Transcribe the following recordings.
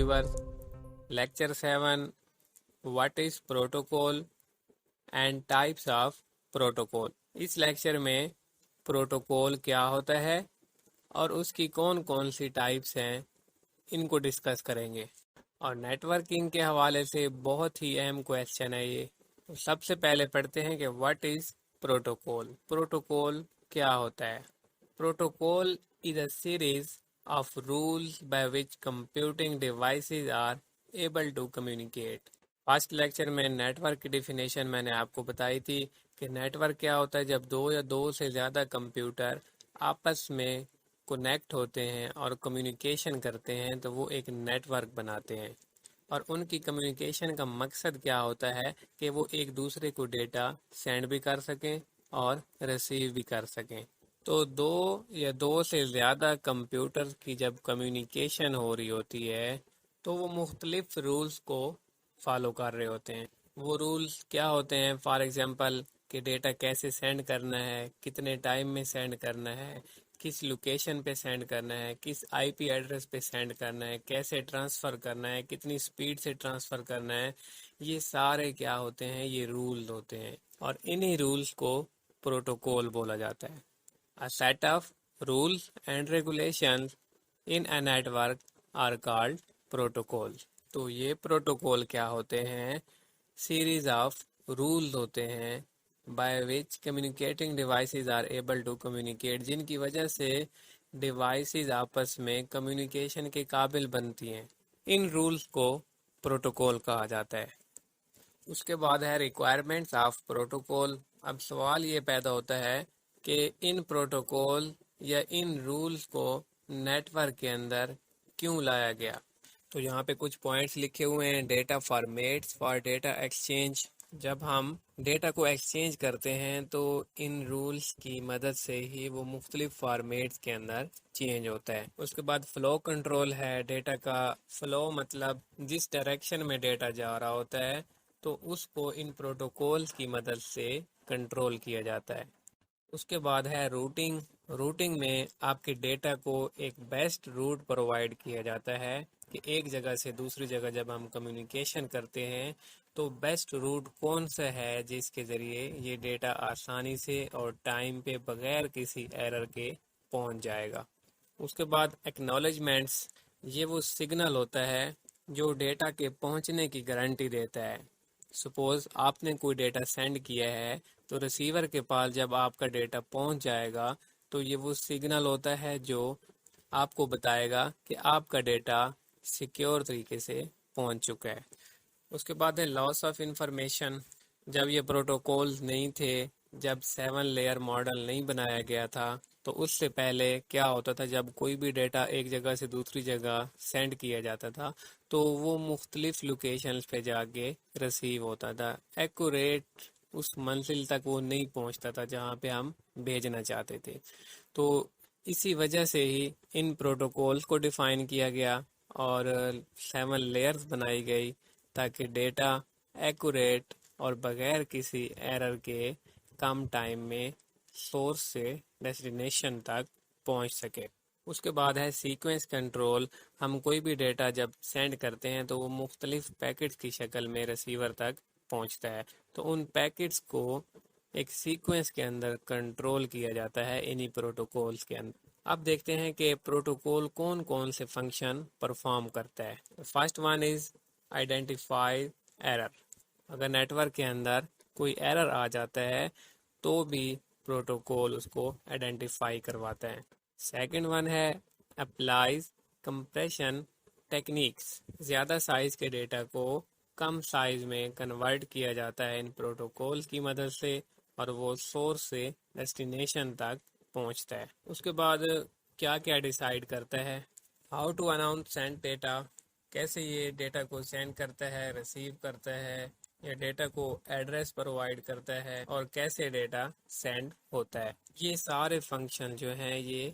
viewers, Lecture 7 What is Protocol and Types of Protocol। اس lecture میں protocol کیا ہوتا ہے اور اس کی کون کون سی ٹائپس ہیں ان کو ڈسکس کریں گے، اور نیٹ ورکنگ کے حوالے سے بہت ہی اہم کویسچن ہے یہ۔ سب سے پہلے پڑھتے ہیں کہ واٹ از پروٹوکول۔ پروٹوکول کیا ہوتا ہے؟ Protocol is a series of rules by which computing devices are able to communicate۔ First lecture میں نیٹ ورک کی ڈیفینیشن میں نے آپ کو بتائی تھی کہ نیٹ ورک کیا ہوتا ہے، جب دو یا دو سے زیادہ کمپیوٹر آپس میں کنیکٹ ہوتے ہیں اور کمیونیکیشن کرتے ہیں تو وہ ایک نیٹ ورک بناتے ہیں، اور ان کی کمیونیکیشن کا مقصد کیا ہوتا ہے کہ وہ ایک دوسرے کو ڈیٹا سینڈ بھی کر سکیں اور ریسیو بھی کر سکیں۔ تو دو یا دو سے زیادہ کمپیوٹر کی جب کمیونیکیشن ہو رہی ہوتی ہے تو وہ مختلف رولز کو فالو کر رہے ہوتے ہیں۔ وہ رولز کیا ہوتے ہیں؟ فار ایگزامپل کہ ڈیٹا کیسے سینڈ کرنا ہے، کتنے ٹائم میں سینڈ کرنا ہے، کس لوکیشن پہ سینڈ کرنا ہے، کس آئی پی ایڈریس پہ سینڈ کرنا ہے، کیسے ٹرانسفر کرنا ہے، کتنی سپیڈ سے ٹرانسفر کرنا ہے۔ یہ سارے کیا ہوتے ہیں؟ یہ رولز ہوتے ہیں، اور انہی رولز کو پروٹوکول بولا جاتا ہے۔ A set of rules and regulations in a network are called protocol۔ تو یہ پروٹوکول کیا ہوتے ہیں؟ سیریز آف رولز ہوتے ہیں by which communicating devices are able to communicate، جن کی وجہ سے ڈیوائسز آپس میں کمیونیکیشن کے قابل بنتی ہیں۔ ان رولز کو پروٹوکول کہا جاتا ہے۔ اس کے بعد ہے ریکوائرمنٹس آف پروٹوکول۔ اب سوال یہ پیدا ہوتا ہے کہ ان پروٹوکول یا ان رولز کو نیٹ ورک کے اندر کیوں لایا گیا؟ تو یہاں پہ کچھ پوائنٹس لکھے ہوئے ہیں۔ Data formats for data exchange, جب ہم ڈیٹا کو ایکسچینج کرتے ہیں تو ان رولز کی مدد سے ہی وہ مختلف فارمیٹس کے اندر چینج ہوتا ہے۔ اس کے بعد فلو کنٹرول ہے۔ ڈیٹا کا فلو مطلب جس ڈائریکشن میں ڈیٹا جا رہا ہوتا ہے تو اس کو ان پروٹوکولز کی مدد سے کنٹرول کیا جاتا ہے۔ اس کے بعد ہے روٹنگ۔ روٹنگ میں آپ کے ڈیٹا کو ایک بیسٹ روٹ پرووائڈ کیا جاتا ہے کہ ایک جگہ سے دوسری جگہ جب ہم کمیونیکیشن کرتے ہیں تو بیسٹ روٹ کون سا ہے جس کے ذریعے یہ ڈیٹا آسانی سے اور ٹائم پہ بغیر کسی ایرر کے پہنچ جائے گا۔ اس کے بعد ایکنالجمنٹس، یہ وہ سگنل ہوتا ہے جو ڈیٹا کے پہنچنے کی گارنٹی دیتا ہے۔ سپوز آپ نے کوئی ڈیٹا سینڈ کیا ہے تو ریسیور کے پاس جب آپ کا ڈیٹا پہنچ جائے گا تو یہ وہ سگنل ہوتا ہے جو آپ کو بتائے گا کہ آپ کا ڈیٹا سیکیور طریقے سے پہنچ چکا ہے۔ اس کے بعد ہے لاس آف انفارمیشن۔ جب یہ پروٹوکولز نہیں تھے، جب 7 لیئر ماڈل نہیں بنایا گیا تھا تو اس سے پہلے کیا ہوتا تھا؟ جب کوئی بھی ڈیٹا ایک جگہ سے دوسری جگہ سینڈ کیا جاتا تھا تو وہ مختلف لوکیشنز پہ جا کے ریسیو ہوتا تھا۔ ایکوریٹ اس منزل تک وہ نہیں پہنچتا تھا جہاں پہ ہم بھیجنا چاہتے تھے۔ تو اسی وجہ سے ہی ان پروٹوکولز کو ڈیفائن کیا گیا اور 7 لیئرز بنائی گئی تاکہ ڈیٹا ایکوریٹ اور بغیر کسی ایرر کے کم ٹائم میں سورس سے ڈیسٹینیشن تک پہنچ سکے۔ اس کے بعد ہے سیکوینس کنٹرول۔ ہم کوئی بھی ڈیٹا جب سینڈ کرتے ہیں تو وہ مختلف پیکٹس کی شکل میں ریسیور تک پہنچتا ہے، تو ان پیکٹس کو ایک سیکوینس کے اندر کنٹرول کیا جاتا ہے انہی پروٹوکولز کے اندر۔ اب دیکھتے ہیں کہ پروٹوکول کون کون سے فنکشن پرفارم کرتا ہے۔ First one is identify error. اگر نیٹ ورک کے اندر کوئی ایرر آ جاتا ہے تو بھی پروٹوکول اس کو آئیڈینٹیفائی کرواتا ہے۔ سیکنڈ ون ہے اپلائز کمپریشن ٹیکنیکس۔ زیادہ سائز کے ڈیٹا کو کم سائز میں کنورٹ کیا جاتا ہے ان پروٹوکول کی مدد سے، اور وہ سورس سے ڈیسٹینیشن تک پہنچتا ہے۔ اس کے بعد کیا کیا ڈیسائیڈ کرتا ہے؟ How to announce send data, کیسے یہ ڈیٹا کو سینڈ کرتا ہے، ریسیو کرتا ہے، یا ڈیٹا کو ایڈریس پرووائڈ کرتا ہے، اور کیسے ڈیٹا سینڈ ہوتا ہے۔ یہ سارے فنکشن جو ہیں یہ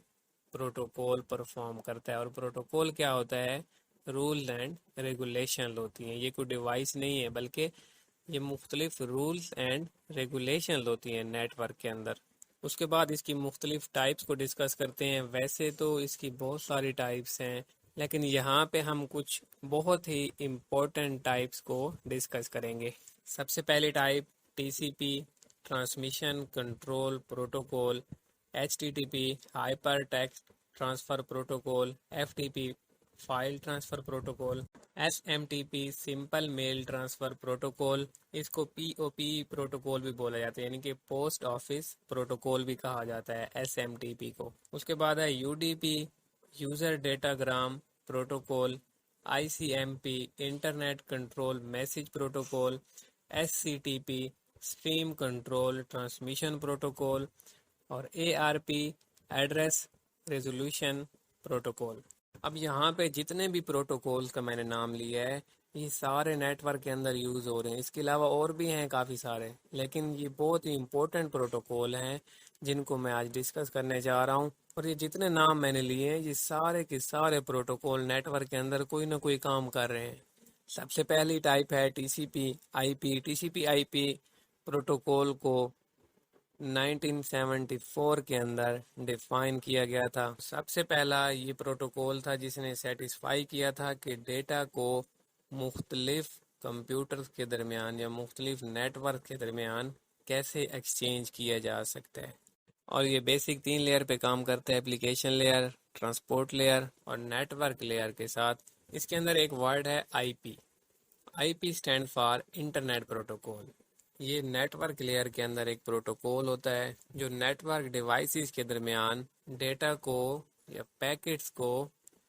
پروٹوکول پرفارم کرتا ہے۔ اور پروٹوکول کیا ہوتا ہے؟ رولز اینڈ ریگولیشن ہوتی ہیں۔ یہ کوئی ڈیوائس نہیں ہے بلکہ یہ مختلف رولز اینڈ ریگولیشن ہوتی ہیں نیٹ ورک کے اندر۔ اس کے بعد اس کی مختلف ٹائپس کو ڈسکس کرتے ہیں۔ ویسے تو اس کی بہت ساری ٹائپس ہیں لیکن یہاں پہ ہم کچھ بہت ہی امپورٹنٹ ٹائپس کو ڈسکس کریں گے. سب سے پہلی type T C P transmission control protocol, H T T P hypertext transfer protocol, F T P file transfer protocol, S M T P simple mail transfer protocol. اس کو P او P protocol بھی بولا جاتا ہے، یعنی کہ post office protocol بھی کہا جاتا ہے ایس ایم ٹی پی کو. اس کے بعد ہے U D P user datagram protocol, I C M P internet control message protocol, S C T P stream control transmission protocol, اور A R P address resolution protocol. اب یہاں پہ جتنے بھی پروٹوکولز کا میں نے نام لیا ہے یہ سارے نیٹ ورک کے اندر یوز ہو رہے ہیں. اس کے علاوہ اور بھی ہیں کافی سارے، لیکن یہ بہت ہی امپورٹنٹ پروٹوکول ہیں جن کو میں آج ڈسکس کرنے جا رہا ہوں. اور یہ جتنے نام میں نے لیے ہیں یہ سارے کے سارے پروٹوکول نیٹ ورک کے اندر کوئی نہ کوئی کام کر رہے ہیں. سب سے پہلی ٹائپ ہے T C P I P. T C P I P protocol کو 1974 کے اندر ڈیفائن کیا گیا تھا. سب سے پہلا یہ پروٹوکول تھا جس نے سیٹسفائی کیا تھا کہ ڈیٹا کو مختلف کمپیوٹرز کے درمیان یا مختلف نیٹ ورک کے درمیان کیسے ایکسچینج کیا جا سکتا ہے. اور یہ بیسک 3 لیئر پہ کام کرتا ہے، اپلیکیشن لیئر، ٹرانسپورٹ لیئر اور نیٹ ورک لیئر کے ساتھ. اس کے اندر ایک ورڈ ہے I P. I P stand for internet protocol. یہ نیٹ ورک لیئر کے اندر ایک پروٹوکول ہوتا ہے جو نیٹ ورک ڈیوائسز کے درمیان ڈیٹا کو یا پیکٹس کو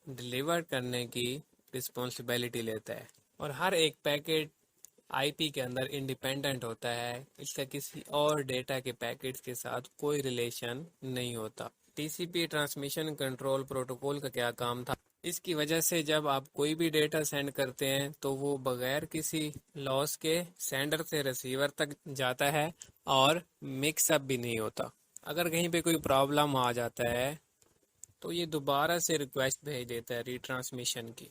ڈیلیور کرنے کی رسپانسبلٹی لیتا ہے. اور ہر ایک پیکٹ آئی پی کے اندر انڈیپینڈنٹ ہوتا ہے، اس کا کسی اور ڈیٹا کے پیکٹس کے ساتھ کوئی ریلیشن نہیں ہوتا. T C P transmission control protocol کا کیا کام تھا؟ اس کی وجہ سے جب آپ کوئی بھی ڈیٹا سینڈ کرتے ہیں تو وہ بغیر کسی لاس کے سینڈر سے ریسیور تک جاتا ہے اور مکس اپ بھی نہیں ہوتا. اگر کہیں پہ کوئی پرابلم آ جاتا ہے تو یہ دوبارہ سے ریکویسٹ بھیج دیتا ہے ری ٹرانسمیشن کی.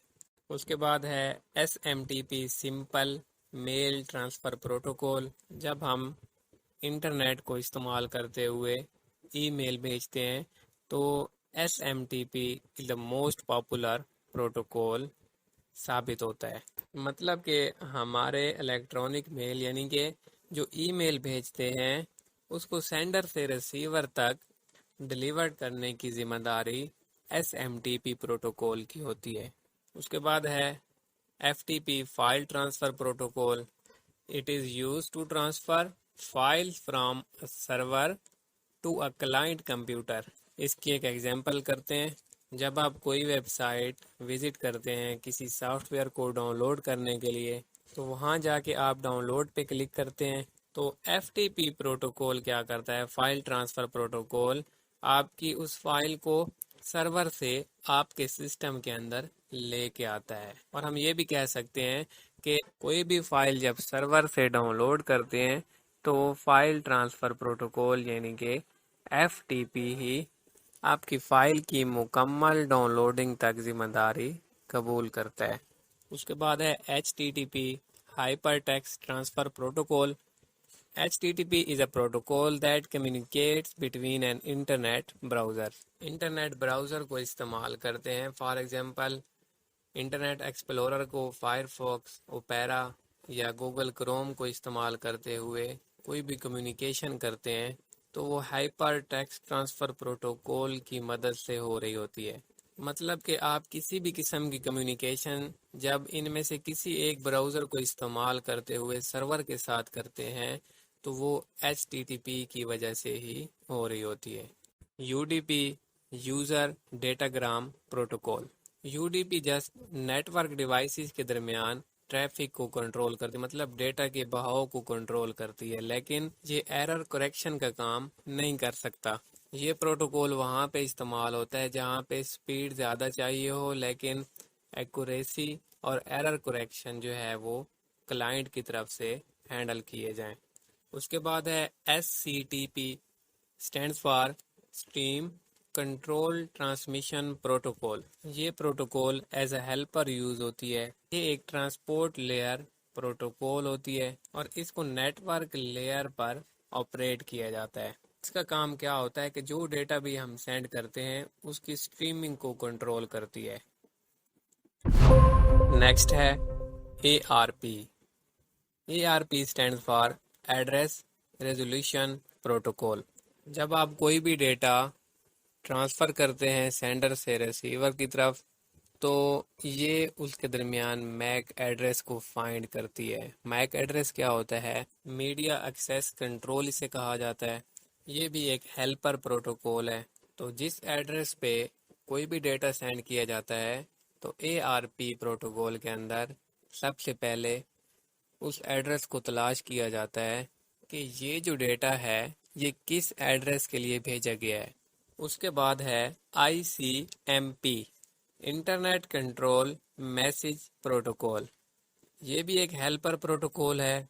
اس کے بعد ہے S M T P simple mail transfer protocol. جب ہم انٹرنیٹ کو استعمال کرتے ہوئے ای میل بھیجتے ہیں تو S M T P is the most popular protocol ثابت ہوتا ہے. مطلب کہ ہمارے الیکٹرانک میل یعنی کہ جو ای میل بھیجتے ہیں اس کو سینڈر سے ریسیور تک ڈیلیور کرنے کی ذمہ داری S M T P protocol کی ہوتی ہے. اس کے بعد ہے F T P file transfer protocol. It is use to transfer files from server to a client computer. اس کی ایک ایگزامپل کرتے ہیں. جب آپ کوئی ویب سائٹ وزٹ کرتے ہیں کسی سافٹ ویئر کو ڈاؤن لوڈ کرنے کے لیے تو وہاں جا کے آپ ڈاؤن لوڈ پہ کلک کرتے ہیں تو ایف ٹی پی پروٹوکول کیا کرتا ہے، فائل ٹرانسفر پروٹوکول آپ کی اس فائل کو سرور سے آپ کے سسٹم کے اندر لے کے آتا ہے. اور ہم یہ بھی کہہ سکتے ہیں کہ کوئی بھی فائل جب سرور سے ڈاؤن لوڈ کرتے ہیں تو فائل ٹرانسفر پروٹوکول یعنی کہ ایف ٹی پی ہی آپ کی فائل کی مکمل ڈاؤن لوڈنگ تک ذمہ داری قبول کرتا ہے. اس کے بعد ہے H T T P hypertext transfer protocol. HTTP is a protocol that communicates between an internet browser. Internet browser کو استعمال کرتے ہیں، فار ایگزامپل انٹرنیٹ ایکسپلورر کو، فائر فاکس، اوپیرا یا گوگل کروم کو استعمال کرتے ہوئے کوئی بھی کمیونیکیشن کرتے ہیں تو وہ ہائپر ٹیکسٹ ٹرانسفر پروٹوکول کی مدد سے ہو رہی ہوتی ہے. مطلب کہ آپ کسی بھی قسم کی کمیونیکیشن جب ان میں سے کسی ایک براؤزر کو استعمال کرتے ہوئے سرور کے ساتھ کرتے ہیں تو وہ ایچ ٹی ٹی پی کی وجہ سے ہی ہو رہی ہوتی ہے. U D P user datagram protocol. U D P just network devices کے درمیان ٹریفک کو کنٹرول کرتی، مطلب ڈیٹا کے بہاؤ کو کنٹرول کرتی ہے، لیکن یہ ایرر کریکشن کا کام نہیں کر سکتا. یہ پروٹوکول وہاں پہ استعمال ہوتا ہے جہاں پہ سپیڈ زیادہ چاہیے ہو لیکن ایکوریسی اور ایرر کریکشن جو ہے وہ کلائنٹ کی طرف سے ہینڈل کیے جائیں. اس کے بعد ہے S C T P stand for stream control transmission protocol. یہ protocol as a helper use ہوتی ہے. یہ ایک ٹرانسپورٹ لیئر پروٹوکول ہوتی ہے اور اس کو نیٹ ورک لیئر پر آپریٹ کیا جاتا ہے. اس کا کام کیا ہوتا ہے کہ جو ڈیٹا بھی ہم سینڈ کرتے ہیں اس کی اسٹریمنگ کو کنٹرول کرتی ہے. نیکسٹ ہے ARP. ARP stand for address resolution protocol. جب آپ کوئی بھی ڈیٹا ٹرانسفر کرتے ہیں سینڈر سے ریسیور کی طرف تو یہ اس کے درمیان میک ایڈریس کو فائنڈ کرتی ہے. میک ایڈریس کیا ہوتا ہے؟ میڈیا ایکسیس کنٹرول اسے کہا جاتا ہے. یہ بھی ایک ہیلپر پروٹوکول ہے. تو جس ایڈریس پہ کوئی بھی ڈیٹا سینڈ کیا جاتا ہے تو ARP پروٹوکول کے اندر سب سے پہلے اس ایڈریس کو تلاش کیا جاتا ہے کہ یہ جو ڈیٹا ہے یہ کس ایڈریس کے لیے بھیجا گیا ہے. اس کے بعد ہے ICMP internet control message protocol. یہ بھی ایک ہیلپر پروٹوکول ہے.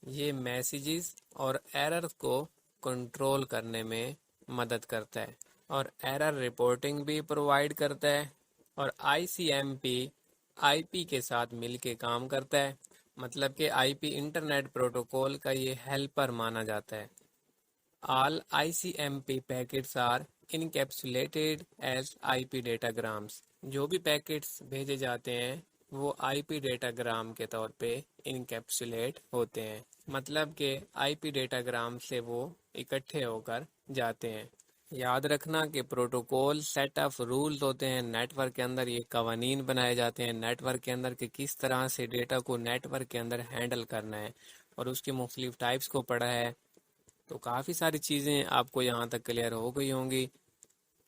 یہ میسیجز اور ایرر کو کنٹرول کرنے میں مدد کرتا ہے اور ایرر رپورٹنگ بھی پرووائڈ کرتا ہے. اور ICMP IP کے ساتھ مل کے کام کرتا ہے. مطلب کہ IP انٹرنیٹ پروٹوکول کا یہ ہیلپر مانا جاتا ہے. All ICMP packets are encapsulated as IP datagrams. جو بھی پیکٹس بھیجے جاتے ہیں وہ IP ڈیٹاگرام کے طور پہ انکیپسولیٹ ہوتے ہیں. مطلب کہ IP ڈیٹاگرام سے وہ اکٹھے ہو کر جاتے ہیں. یاد رکھنا کہ پروٹوکول سیٹ آف رولز ہوتے ہیں. نیٹ ورک کے اندر یہ قوانین بنائے جاتے ہیں نیٹ ورک کے اندر کہ کس طرح سے ڈیٹا کو نیٹ ورک کے اندر ہینڈل کرنا ہے اور اس کی مختلف ٹائپس کو پڑھا ہے. تو کافی ساری چیزیں آپ کو یہاں تک کلیئر ہو گئی ہوں گی.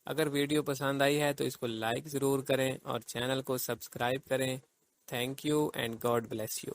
اگر ویڈیو پسند آئی ہے تو اس کو لائک ضرور کریں اور چینل کو سبسکرائب کریں. Thank you and God bless you.